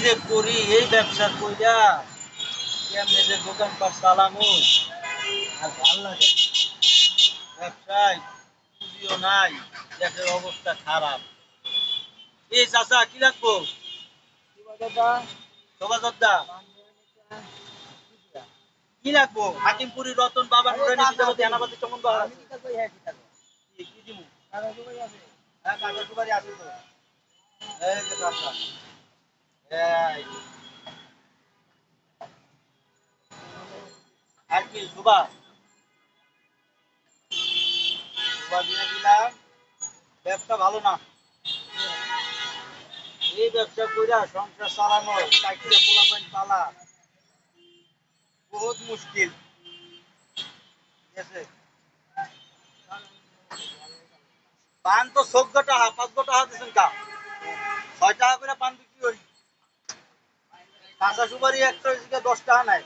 যে করি এই ব্যবসা কইরা কেমনে যে দোকানপাট চালামু আর ভাল লাগে না। ব্যবসায় পুঁজিও নাই, দেশের অবস্থা খারাপ। এই চাচা কি লাগবো? শোভাযোদ্ধা কি লাগবো? হাকিমপুরি রতন বাবার নুরানি বিচারপতি আনাবাতি চমন বাহার আছে। কি দিমু? হ্যাঁ কাগজ সুপারি আছে তো। এই যে চাচা, এই আর কি সুভা সুভা দিয়ে দিলাম। ব্যবসা ভালো না, এই ব্যবসা কইরা সংসার চালানো, চাকরি পোলাপাইন পালা বহুত মুশকিল। ঠিক আছে, পান তো ১৪ টাকা ৫ টাকা দিচ্ছেন কা ৬ টাকা করে পান বিক্রি করি। কাঁচা সুপারি একটা হয়েছে ১০ টাকা নাই।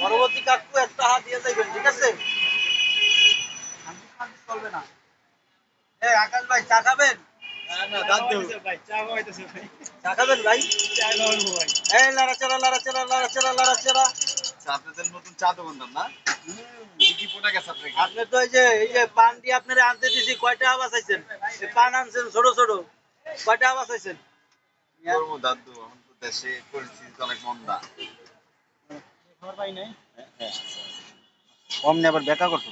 পরবর্তী কাকু ১ টাকা দিয়ে যাইবেন, ঠিক আছে? চলবে না। এই আকাশ ভাই চা খাবেন? চা খাবেন ভাই? এই লাড়াচাড়া লাড়াচাড়া লাড়াচাড়া লাড়াচাড়া। আপনাদের নতুন চা দোকানদার না? কি প্রোডাক্ট আছে আপনার? আপনি তো এই যে পান দিয়ে আপনারা আনতে দিছি, কয় টাকা বাঁচাইছেন? পান আনছেন ছোট ছোট, কয় টাকা বাঁচাইছেন? করবো দাদু, এখন তো দেশে পরিস্থিতি অনেক মন্দা। খবর পাই নাই। অমনি আবার বেকা করতো।